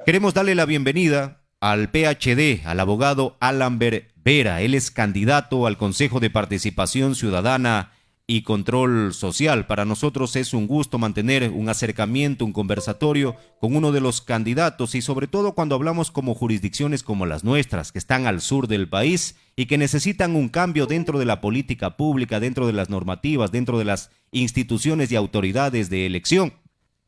Queremos darle la bienvenida al PhD, al abogado Alan Vera. Él es candidato al Consejo de Participación Ciudadana y Control Social. Para nosotros es un gusto mantener un acercamiento, un conversatorio con uno de los candidatos y sobre todo cuando hablamos como jurisdicciones como las nuestras, que están al sur del país y que necesitan un cambio dentro de la política pública, dentro de las normativas, dentro de las instituciones y autoridades de elección.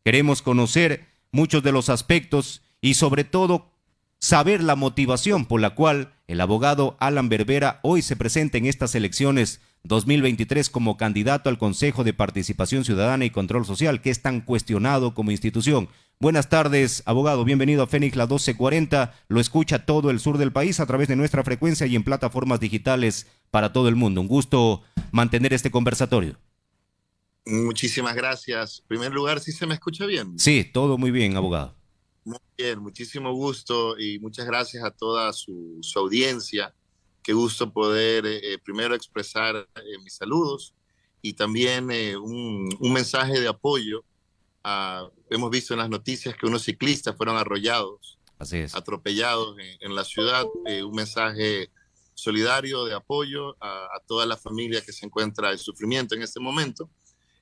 Queremos conocer muchos de los aspectos y sobre todo saber la motivación por la cual el abogado Alan Vera hoy se presenta en estas elecciones 2023 como candidato al Consejo de Participación Ciudadana y Control Social, que es tan cuestionado como institución. Buenas tardes, abogado. Bienvenido a Fénix la 1240. Lo escucha todo el sur del país a través de nuestra frecuencia y en plataformas digitales para todo el mundo. Un gusto mantener este conversatorio. Muchísimas gracias. En primer lugar, ¿sí se me escucha bien? Sí, todo muy bien, abogado. Muy bien, muchísimo gusto y muchas gracias a toda su audiencia. Qué gusto poder primero expresar mis saludos y también un mensaje de apoyo. Hemos visto en las noticias que unos ciclistas fueron arrollados, Así es. atropellados en la ciudad. Un mensaje solidario de apoyo a toda la familia que se encuentra en sufrimiento en este momento.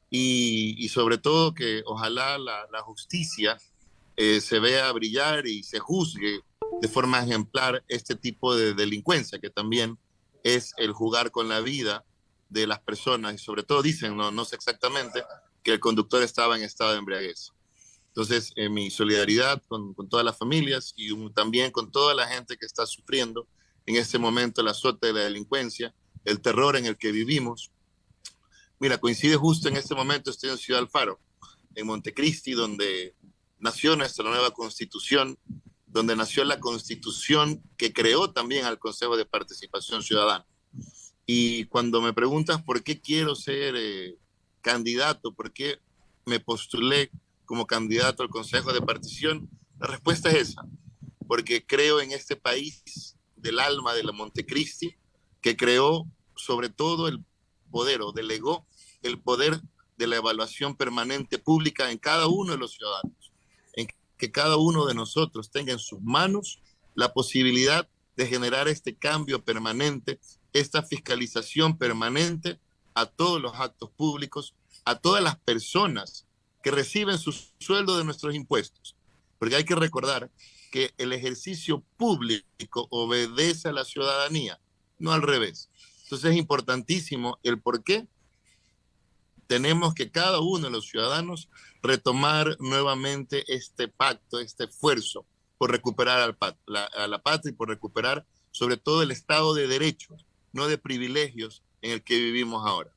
Y sobre todo que ojalá la justicia se vea brillar y se juzgue de forma ejemplar este tipo de delincuencia, que también es el jugar con la vida de las personas. Y sobre todo dicen, no sé exactamente, que el conductor estaba en estado de embriaguez. Entonces, mi solidaridad con todas las familias y también con toda la gente que está sufriendo en este momento el azote de la delincuencia, el terror en el que vivimos. Mira, coincide justo en este momento, estoy en Ciudad Alfaro, en Montecristi, donde nació nuestra nueva constitución, donde nació la constitución que creó también al Consejo de Participación Ciudadana. Y cuando me preguntas por qué quiero ser candidato, por qué me postulé como candidato al Consejo de Participación, la respuesta es esa, porque creo en este país del alma de la Montecristi, que creó sobre todo el poder o delegó el poder de la evaluación permanente pública en cada uno de los ciudadanos, en que cada uno de nosotros tenga en sus manos la posibilidad de generar este cambio permanente, esta fiscalización permanente a todos los actos públicos, a todas las personas que reciben su sueldo de nuestros impuestos. Porque hay que recordar que el ejercicio público obedece a la ciudadanía, no al revés. Entonces es importantísimo el por qué tenemos que cada uno de los ciudadanos retomar nuevamente este pacto, este esfuerzo por recuperar a la patria y por recuperar sobre todo el Estado de derechos, no de privilegios en el que vivimos ahora.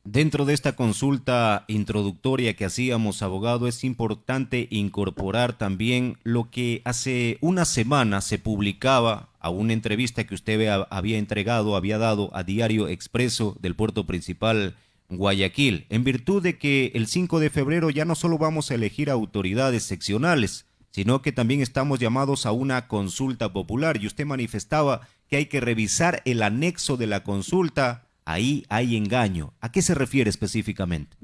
Dentro de esta consulta introductoria que hacíamos, abogado, es importante incorporar también lo que hace una semana se publicaba a una entrevista que usted había dado a Diario Expreso del puerto principal Guayaquil, en virtud de que el 5 de febrero ya no solo vamos a elegir autoridades seccionales, sino que también estamos llamados a una consulta popular, y usted manifestaba que hay que revisar el anexo de la consulta. Ahí hay engaño. ¿A qué se refiere específicamente?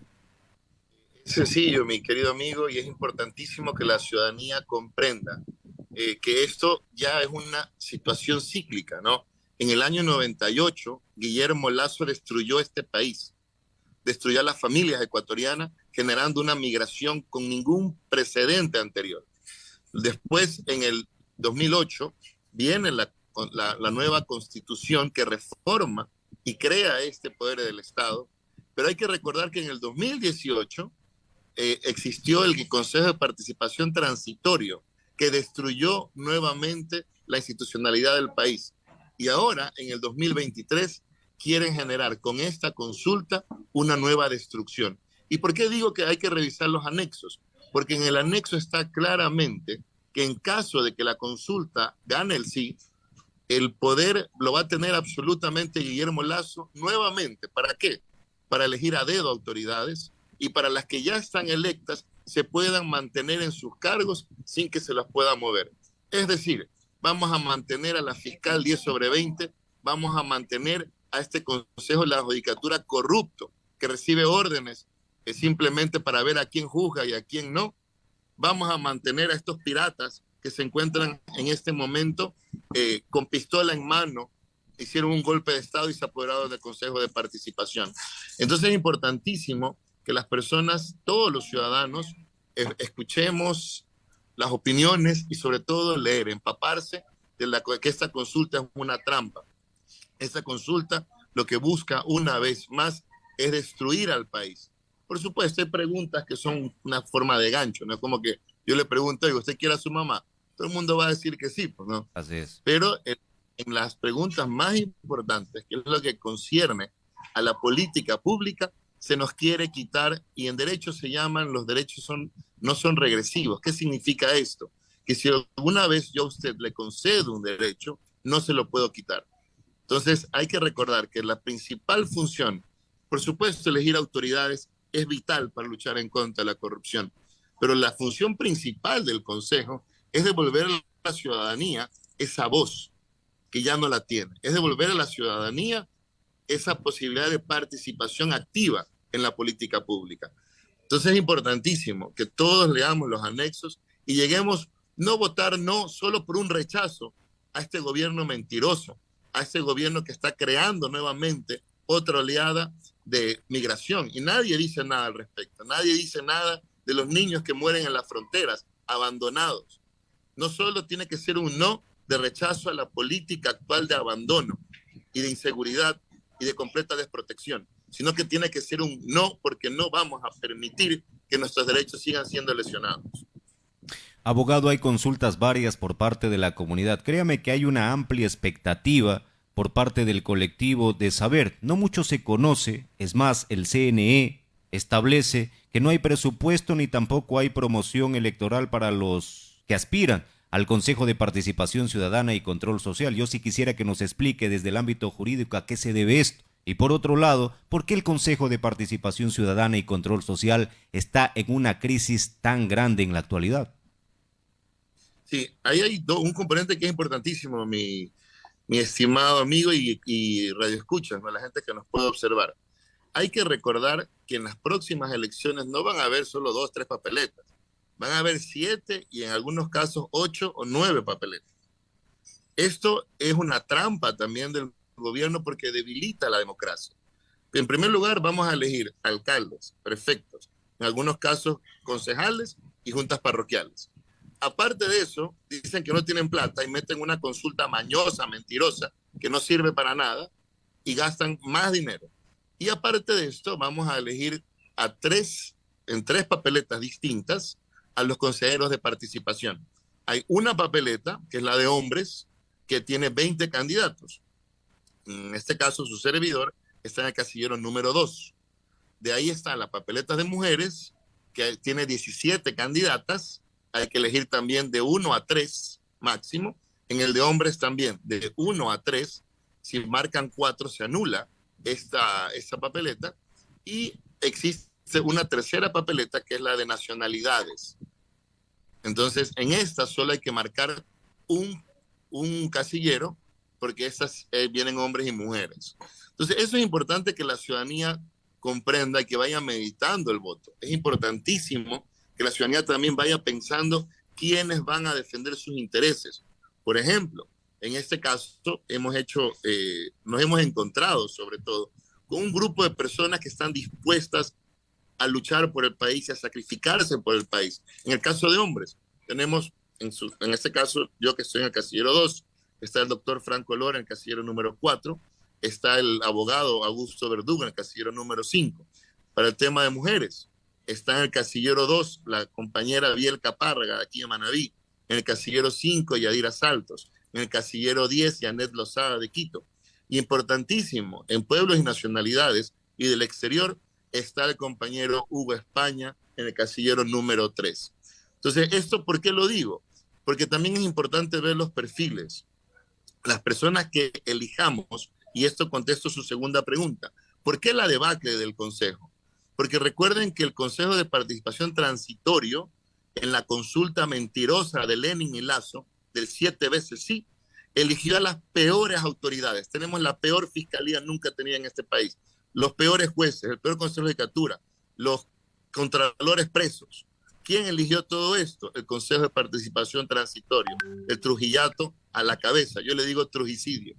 Es sencillo, mi querido amigo, y es importantísimo que la ciudadanía comprenda que esto ya es una situación cíclica, ¿no? En el año 98, Guillermo Lazo destruyó este país, destruyó a las familias ecuatorianas, generando una migración con ningún precedente anterior. Después, en el 2008, viene la nueva constitución que reforma y crea este poder del Estado, pero hay que recordar que en el 2018 existió el Consejo de Participación Transitorio, que destruyó nuevamente la institucionalidad del país. Y ahora, en el 2023, quieren generar con esta consulta una nueva destrucción. ¿Y por qué digo que hay que revisar los anexos? Porque en el anexo está claramente que en caso de que la consulta gane el sí, el poder lo va a tener absolutamente Guillermo Lazo nuevamente. ¿Para qué? Para elegir a dedo autoridades y para las que ya están electas se puedan mantener en sus cargos sin que se las pueda mover. Es decir, vamos a mantener a la fiscal 10/20, vamos a mantener a este Consejo de la Judicatura corrupto que recibe órdenes simplemente para ver a quién juzga y a quién no. Vamos a mantener a estos piratas que se encuentran en este momento con pistola en mano, hicieron un golpe de Estado y se apoderaron del Consejo de Participación. Entonces es importantísimo que las personas, todos los ciudadanos, escuchemos las opiniones y sobre todo leer, empaparse de que esta consulta es una trampa. Esta consulta lo que busca una vez más es destruir al país. Por supuesto, hay preguntas que son una forma de gancho, ¿no? Es como que yo le pregunto, ¿usted quiere a su mamá? Todo el mundo va a decir que sí, pues, ¿no? Así es. Pero en las preguntas más importantes, que es lo que concierne a la política pública, se nos quiere quitar, y en derecho se llaman, los derechos no son regresivos. ¿Qué significa esto? Que si alguna vez yo a usted le concedo un derecho, no se lo puedo quitar. Entonces hay que recordar que la principal función, por supuesto, elegir autoridades es vital para luchar en contra de la corrupción, pero la función principal del Consejo es devolver a la ciudadanía esa voz que ya no la tiene, es devolver a la ciudadanía esa posibilidad de participación activa en la política pública. Entonces es importantísimo que todos leamos los anexos y lleguemos no votar no solo por un rechazo a este gobierno mentiroso, a este gobierno que está creando nuevamente otra oleada de migración. Y nadie dice nada al respecto, nadie dice nada de los niños que mueren en las fronteras, abandonados. No solo tiene que ser un no de rechazo a la política actual de abandono y de inseguridad y de completa desprotección, sino que tiene que ser un no porque no vamos a permitir que nuestros derechos sigan siendo lesionados. Abogado, hay consultas varias por parte de la comunidad. Créame que hay una amplia expectativa por parte del colectivo de saber. No mucho se conoce, es más, el CNE establece que no hay presupuesto ni tampoco hay promoción electoral para los que aspiran al Consejo de Participación Ciudadana y Control Social. Yo sí quisiera que nos explique desde el ámbito jurídico a qué se debe esto. Y por otro lado, ¿por qué el Consejo de Participación Ciudadana y Control Social está en una crisis tan grande en la actualidad? Sí, ahí hay un componente que es importantísimo, mi estimado amigo y radioescuchas, ¿no? La gente que nos puede observar. Hay que recordar que en las próximas elecciones no van a haber solo 2, 3 papeletas. Van a haber 7 y en algunos casos 8 o 9 papeletas. Esto es una trampa también del gobierno porque debilita la democracia. En primer lugar, vamos a elegir alcaldes, prefectos, en algunos casos concejales y juntas parroquiales. Aparte de eso, dicen que no tienen plata y meten una consulta mañosa, mentirosa, que no sirve para nada y gastan más dinero. Y aparte de esto, vamos a elegir en tres papeletas distintas a los consejeros de participación. Hay una papeleta, que es la de hombres, que tiene 20 candidatos. En este caso, su servidor está en el casillero número 2. De ahí está la papeleta de mujeres, que tiene 17 candidatas. Hay que elegir también de 1 a 3 máximo. En el de hombres también, de 1 a 3. Si marcan 4, se anula esta papeleta. Y existe una tercera papeleta, que es la de nacionalidades. Entonces, en esta solo hay que marcar un casillero, porque estas vienen hombres y mujeres. Entonces, eso es importante que la ciudadanía comprenda y que vaya meditando el voto. Es importantísimo que la ciudadanía también vaya pensando quiénes van a defender sus intereses. Por ejemplo, en este caso nos hemos encontrado sobre todo con un grupo de personas que están dispuestas a luchar por el país y a sacrificarse por el país. En el caso de hombres, tenemos, en este caso, yo que estoy en el casillero 2, está el doctor Franco Lora en el casillero número 4, está el abogado Augusto Verdugo en el casillero número 5. Para el tema de mujeres, está en el casillero 2 la compañera Biel Capárraga, aquí en Manabí, en el casillero 5 Yadira Saltos, en el casillero 10 Yanet Lozada de Quito. Y importantísimo, en pueblos y nacionalidades y del exterior, está el compañero Hugo España en el casillero número 3. Entonces, ¿esto por qué lo digo? Porque también es importante ver los perfiles. Las personas que elijamos, y esto contesto su segunda pregunta, ¿por qué la debacle del Consejo? Porque recuerden que el Consejo de Participación Transitorio, en la consulta mentirosa de Lenin y Lazo, del 7 veces sí, eligió a las peores autoridades. Tenemos la peor fiscalía nunca tenida en este país, los peores jueces, el peor consejo de judicatura, los contralores presos, ¿Quién eligió todo esto? El Consejo de Participación Transitorio, el Trujillato a la cabeza. Yo le digo trujicidio.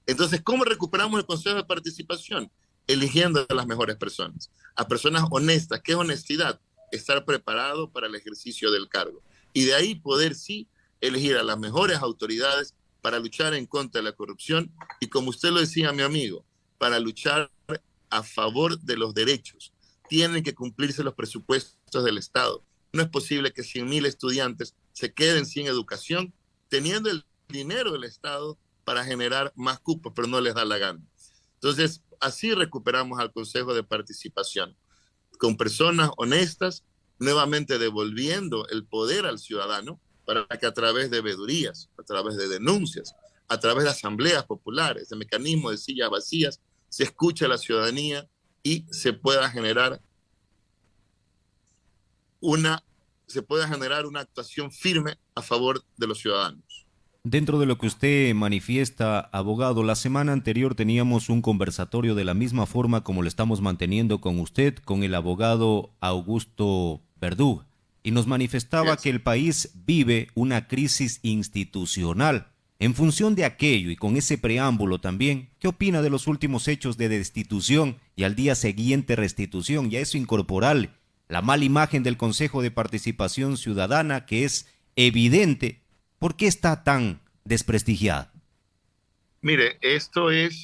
Entonces, ¿cómo recuperamos el Consejo de Participación? Eligiendo a las mejores personas, a personas honestas. ¿Qué es honestidad? Estar preparado para el ejercicio del cargo. Y de ahí poder sí elegir a las mejores autoridades para luchar en contra de la corrupción y, como usted lo decía, mi amigo, para luchar a favor de los derechos. Tienen que cumplirse los presupuestos del Estado. No es posible que 100.000 estudiantes se queden sin educación teniendo el dinero del Estado para generar más cupos, pero no les da la gana. Entonces, así recuperamos al Consejo de Participación, con personas honestas, nuevamente devolviendo el poder al ciudadano para que a través de veedurías, a través de denuncias, a través de asambleas populares, de mecanismos de sillas vacías, se escuche a la ciudadanía y se pueda generar una actuación firme a favor de los ciudadanos. Dentro de lo que usted manifiesta, abogado, la semana anterior teníamos un conversatorio de la misma forma como lo estamos manteniendo con usted, con el abogado Augusto Verdú, y nos manifestaba que el país vive una crisis institucional. En función de aquello y con ese preámbulo también, ¿qué opina de los últimos hechos de destitución y al día siguiente restitución? Y a eso incorporar la mala imagen del Consejo de Participación Ciudadana, que es evidente. ¿Por qué está tan desprestigiada? Mire,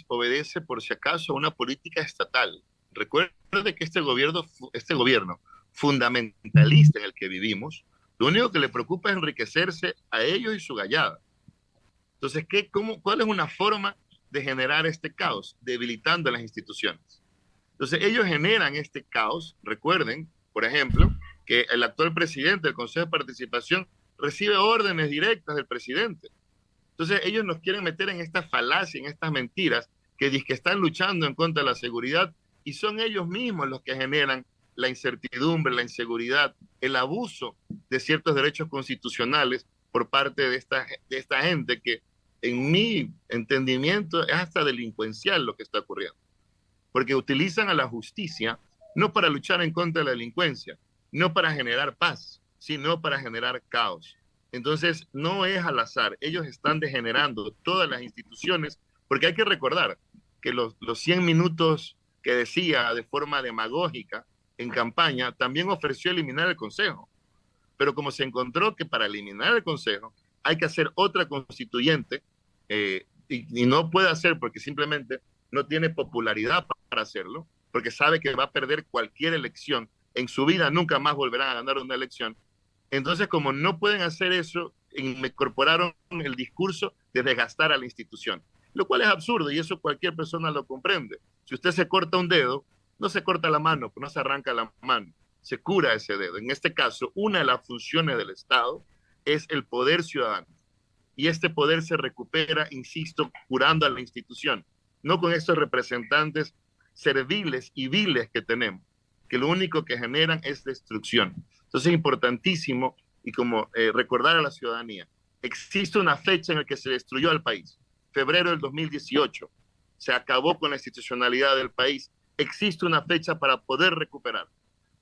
obedece por si acaso a una política estatal. Recuerde que este gobierno fundamentalista en el que vivimos, lo único que le preocupa es enriquecerse a ellos y su gallada. Entonces, ¿cuál es una forma de generar este caos? Debilitando las instituciones. Entonces, ellos generan este caos. Recuerden, por ejemplo, que el actual presidente del Consejo de Participación recibe órdenes directas del presidente. Entonces, ellos nos quieren meter en esta falacia, en estas mentiras, que dicen que están luchando en contra de la seguridad y son ellos mismos los que generan la incertidumbre, la inseguridad, el abuso de ciertos derechos constitucionales por parte de esta gente que, en mi entendimiento, es hasta delincuencial lo que está ocurriendo. Porque utilizan a la justicia no para luchar en contra de la delincuencia, no para generar paz, sino para generar caos. Entonces, no es al azar. Ellos están degenerando todas las instituciones, porque hay que recordar que los 100 minutos que decía de forma demagógica en campaña, también ofreció eliminar el Consejo. Pero como se encontró que para eliminar el Consejo hay que hacer otra constituyente, y no puede hacer porque simplemente no tiene popularidad para hacerlo, porque sabe que va a perder cualquier elección. En su vida nunca más volverán a ganar una elección. Entonces, como no pueden hacer eso, incorporaron el discurso de desgastar a la institución, lo cual es absurdo y eso cualquier persona lo comprende. Si usted se corta un dedo, no se corta la mano, no se arranca la mano, se cura ese dedo. En este caso, una de las funciones del Estado es el poder ciudadano. Y este poder se recupera, insisto, curando a la institución, no con estos representantes serviles y viles que tenemos, que lo único que generan es destrucción. Entonces es importantísimo y como recordar a la ciudadanía, existe una fecha en la que se destruyó al país, febrero del 2018, se acabó con la institucionalidad del país, existe una fecha para poder recuperar,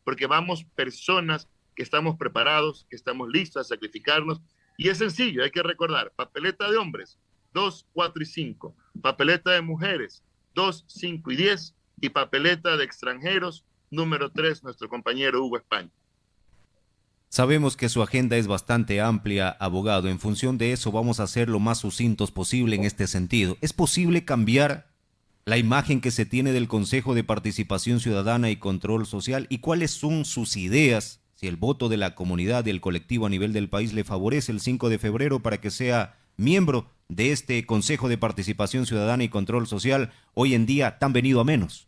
porque vamos personas que estamos preparados, que estamos listos a sacrificarnos, y es sencillo, hay que recordar, papeleta de hombres, 2, 4 y 5, papeleta de mujeres, 2, 5 y 10, y papeleta de extranjeros, número 3, nuestro compañero Hugo España. Sabemos que su agenda es bastante amplia, abogado. En función de eso vamos a ser lo más sucintos posible en este sentido. ¿Es posible cambiar la imagen que se tiene del Consejo de Participación Ciudadana y Control Social? ¿Y cuáles son sus ideas si el voto de la comunidad y el colectivo a nivel del país le favorece el 5 de febrero para que sea miembro de este Consejo de Participación Ciudadana y Control Social, hoy en día tan venido a menos?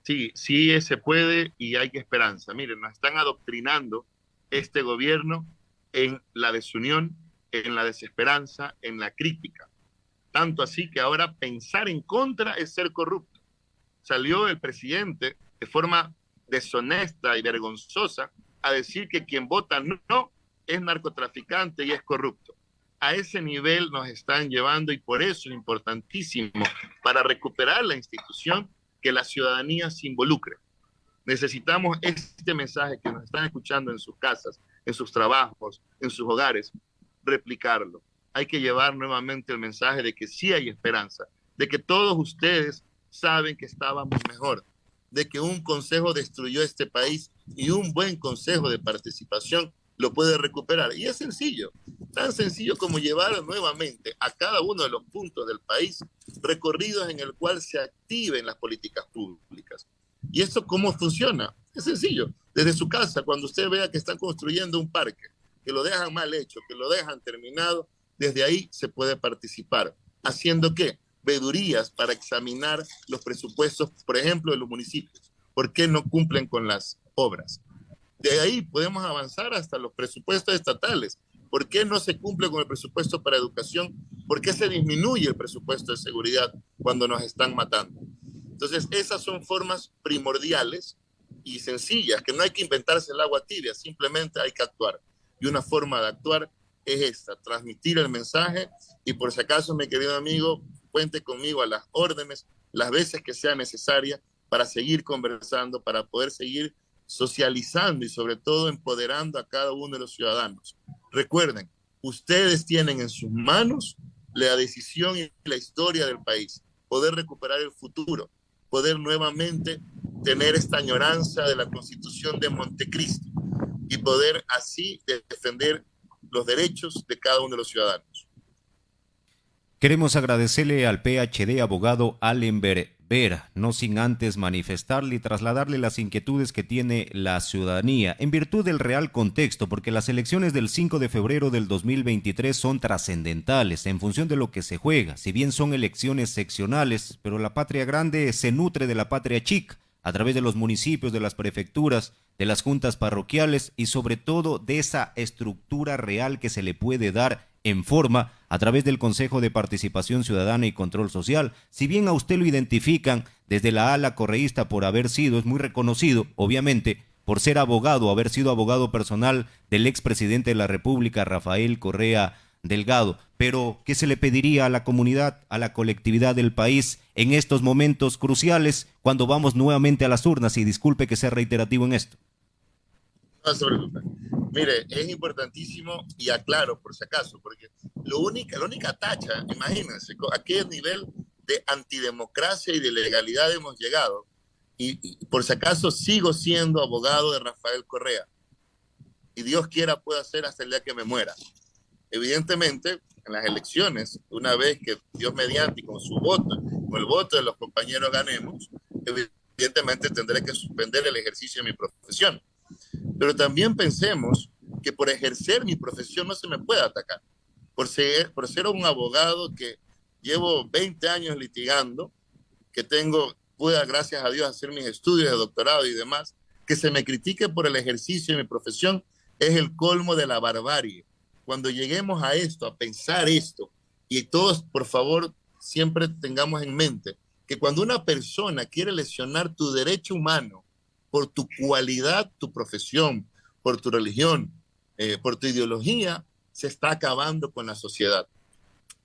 Sí, sí se puede y hay esperanza. Miren, nos están adoctrinando este gobierno en la desunión, en la desesperanza, en la crítica. Tanto así que ahora pensar en contra es ser corrupto. Salió el presidente de forma deshonesta y vergonzosa a decir que quien vota no es narcotraficante y es corrupto. A ese nivel nos están llevando y por eso es importantísimo para recuperar la institución que la ciudadanía se involucre. Necesitamos este mensaje que nos están escuchando en sus casas, en sus trabajos, en sus hogares, replicarlo. Hay que llevar nuevamente el mensaje de que sí hay esperanza, de que todos ustedes saben que estábamos mejor, de que un consejo destruyó este país y un buen consejo de participación lo puede recuperar. Y es sencillo, tan sencillo como llevar nuevamente a cada uno de los puntos del país recorridos en el cual se activen las políticas públicas. ¿Y esto cómo funciona? Es sencillo. Desde su casa, cuando usted vea que están construyendo un parque, que lo dejan mal hecho, que lo dejan terminado, desde ahí se puede participar. ¿Haciendo qué? Vedurías para examinar los presupuestos, por ejemplo, de los municipios. ¿Por qué no cumplen con las obras? De ahí podemos avanzar hasta los presupuestos estatales. ¿Por qué no se cumple con el presupuesto para educación? ¿Por qué se disminuye el presupuesto de seguridad cuando nos están matando? Entonces, esas son formas primordiales y sencillas, que no hay que inventarse el agua tibia, simplemente hay que actuar. Y una forma de actuar es esta, transmitir el mensaje y por si acaso, mi querido amigo, cuente conmigo a las órdenes, las veces que sea necesaria para seguir conversando, para poder seguir socializando y sobre todo empoderando a cada uno de los ciudadanos. Recuerden, ustedes tienen en sus manos la decisión y la historia del país, poder recuperar el futuro, poder nuevamente tener esta añoranza de la Constitución de Montecristo y poder así defender los derechos de cada uno de los ciudadanos. Queremos agradecerle al PhD abogado Alenber Vera, no sin antes manifestarle y trasladarle las inquietudes que tiene la ciudadanía en virtud del real contexto, porque las elecciones del 5 de febrero del 2023 son trascendentales en función de lo que se juega, si bien son elecciones seccionales, pero la patria grande se nutre de la patria chica, a través de los municipios, de las prefecturas, de las juntas parroquiales y sobre todo de esa estructura real que se le puede dar en forma a través del Consejo de Participación Ciudadana y Control Social. Si bien a usted lo identifican desde la ala correísta por haber sido, es muy reconocido, obviamente, por ser abogado, haber sido abogado personal del expresidente de la República, Rafael Correa Delgado. Pero, ¿qué se le pediría a la comunidad, a la colectividad del país en estos momentos cruciales cuando vamos nuevamente a las urnas? Y disculpe que sea reiterativo en esto. No se preocupe. Mire, es importantísimo y aclaro por si acaso, porque la única tacha, imagínense a qué nivel de antidemocracia y de legalidad hemos llegado. Y por si acaso sigo siendo abogado de Rafael Correa. Y Dios quiera pueda ser hasta el día que me muera. Evidentemente, en las elecciones, una vez que Dios mediante y con su voto, con el voto de los compañeros ganemos, evidentemente tendré que suspender el ejercicio de mi profesión. Pero también pensemos que por ejercer mi profesión no se me puede atacar. Por ser un abogado que llevo 20 años litigando, que pueda, gracias a Dios, hacer mis estudios de doctorado y demás, que se me critique por el ejercicio de mi profesión es el colmo de la barbarie. Cuando lleguemos a esto, a pensar esto, y todos, por favor, siempre tengamos en mente que cuando una persona quiere lesionar tu derecho humano por tu cualidad, tu profesión, por tu religión, por tu ideología, se está acabando con la sociedad.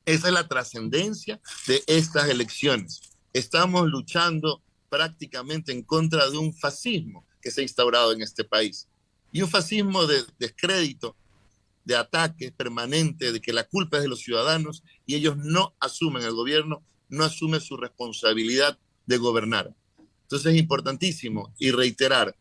Esa es la trascendencia de estas elecciones. Estamos luchando prácticamente en contra de un fascismo que se ha instaurado en este país. Y un fascismo de descrédito, de ataque permanente, de que la culpa es de los ciudadanos y ellos no asumen, el gobierno no asume su responsabilidad de gobernar. Entonces es importantísimo y reiterar,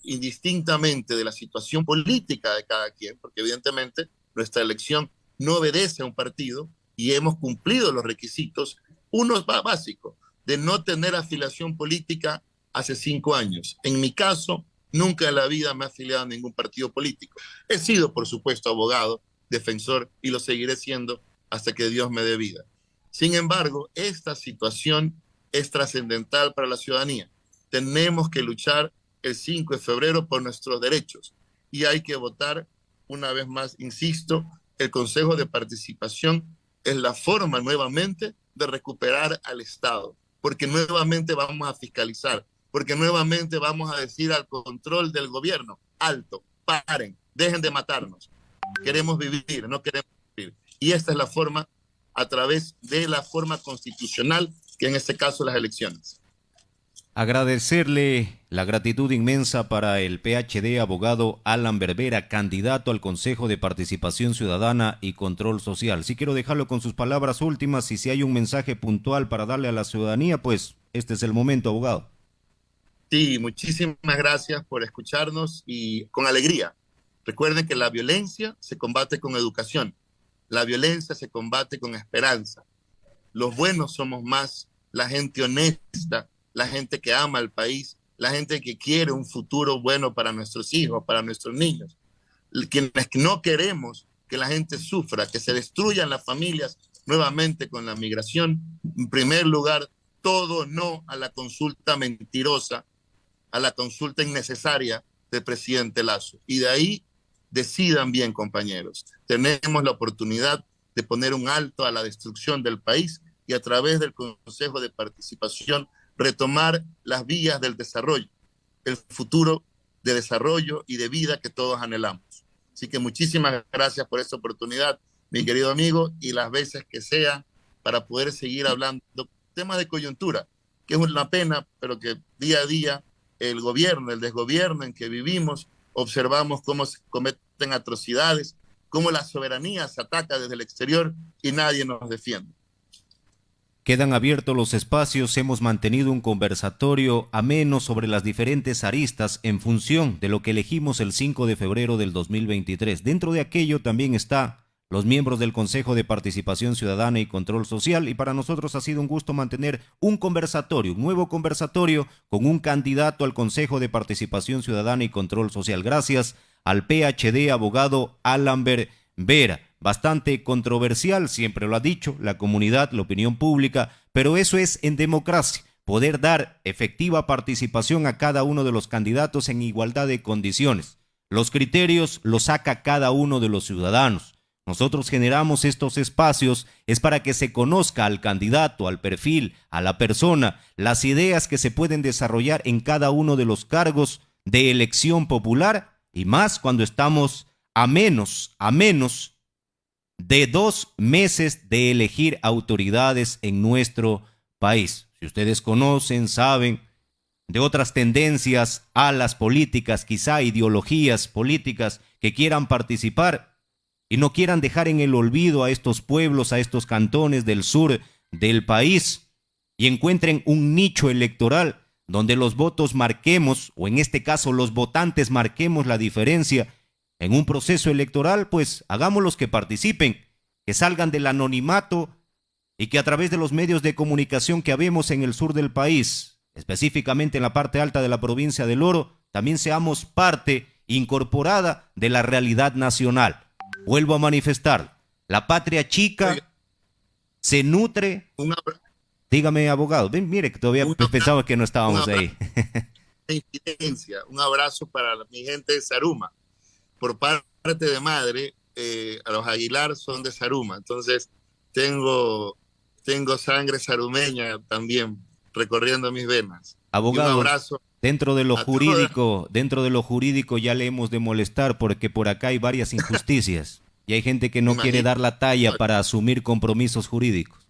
indistintamente de la situación política de cada quien, porque evidentemente nuestra elección no obedece a un partido y hemos cumplido los requisitos, uno básico, de no tener afiliación política hace 5 años. En mi caso, nunca en la vida me he afiliado a ningún partido político. He sido, por supuesto, abogado, defensor y lo seguiré siendo hasta que Dios me dé vida. Sin embargo, esta situación es trascendental para la ciudadanía. Tenemos que luchar el 5 de febrero por nuestros derechos y hay que votar, una vez más, insisto, el Consejo de Participación es la forma nuevamente de recuperar al Estado, porque nuevamente vamos a fiscalizar, porque nuevamente vamos a decir al control del gobierno, alto, paren, dejen de matarnos. Queremos vivir, no queremos vivir. Y esta es la forma, a través de la forma constitucional, que en este caso las elecciones. Agradecerle la gratitud inmensa para el PhD abogado Alan Berbera, candidato al Consejo de Participación Ciudadana y Control Social. Sí quiero dejarlo con sus palabras últimas y si hay un mensaje puntual para darle a la ciudadanía, pues este es el momento, abogado. Sí, muchísimas gracias por escucharnos y con alegría. Recuerden que la violencia se combate con educación, la violencia se combate con esperanza. Los buenos somos más, la gente honesta, la gente que ama al país, la gente que quiere un futuro bueno para nuestros hijos, para nuestros niños. Quienes no queremos que la gente sufra, que se destruyan las familias nuevamente con la migración. En primer lugar, todo no a la consulta mentirosa, a la consulta innecesaria del presidente Lasso. Y de ahí decidan bien, compañeros. Tenemos la oportunidad de poner un alto a la destrucción del país y a través del Consejo de Participación retomar las vías del desarrollo, el futuro de desarrollo y de vida que todos anhelamos. Así que muchísimas gracias por esta oportunidad, mi querido amigo, y las veces que sea para poder seguir hablando temas de coyuntura, que es una pena, pero que día a día el gobierno, el desgobierno en que vivimos, observamos cómo se cometen atrocidades, cómo la soberanía se ataca desde el exterior y nadie nos defiende. Quedan abiertos los espacios, hemos mantenido un conversatorio ameno sobre las diferentes aristas en función de lo que elegimos el 5 de febrero del 2023. Dentro de aquello también está los miembros del Consejo de Participación Ciudadana y Control Social y para nosotros ha sido un gusto mantener un conversatorio, un nuevo conversatorio con un candidato al Consejo de Participación Ciudadana y Control Social. Gracias al PhD abogado Alan Berbera. Bastante controversial, siempre lo ha dicho la comunidad, la opinión pública, pero eso es en democracia, poder dar efectiva participación a cada uno de los candidatos en igualdad de condiciones. Los criterios los saca cada uno de los ciudadanos. Nosotros generamos estos espacios es para que se conozca al candidato, al perfil, a la persona, las ideas que se pueden desarrollar en cada uno de los cargos de elección popular y más cuando estamos a menos de 2 meses de elegir autoridades en nuestro país. Si ustedes conocen, saben de otras tendencias a las políticas, quizá ideologías políticas que quieran participar y no quieran dejar en el olvido a estos pueblos, a estos cantones del sur del país y encuentren un nicho electoral donde los votos marquemos, o en este caso los votantes marquemos la diferencia en un proceso electoral, pues hagámoslos que participen, que salgan del anonimato y que a través de los medios de comunicación que habemos en el sur del país, específicamente en la parte alta de la provincia del Oro, también seamos parte incorporada de la realidad nacional. Vuelvo a manifestar, la patria chica se nutre... Dígame, abogado, mire que todavía pensaba que no estábamos ahí. Un abrazo para mi gente de Zaruma. Por parte de madre, a los Aguilar son de Zaruma, entonces tengo sangre zarumeña también recorriendo mis venas. Abogado, un abrazo dentro de lo jurídico ya le hemos de molestar porque por acá hay varias injusticias y hay gente que no quiere dar la talla para asumir compromisos jurídicos.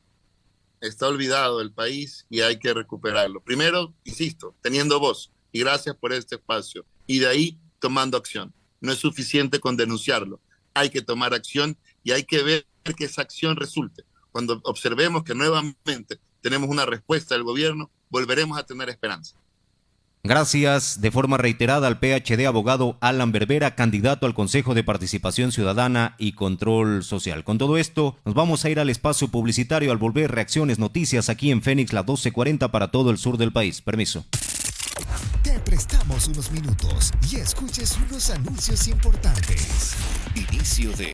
Está olvidado el país y hay que recuperarlo. Primero, insisto, teniendo voz y gracias por este espacio y de ahí tomando acción. No es suficiente con denunciarlo, hay que tomar acción y hay que ver que esa acción resulte. Cuando observemos que nuevamente tenemos una respuesta del gobierno, volveremos a tener esperanza. Gracias de forma reiterada al PhD abogado Alan Berbera, candidato al Consejo de Participación Ciudadana y Control Social. Con todo esto, nos vamos a ir al espacio publicitario. Al volver, reacciones, noticias aquí en Fénix, la 12:40 para todo el sur del país. Permiso. Te prestamos unos minutos y escuches unos anuncios importantes. Inicio de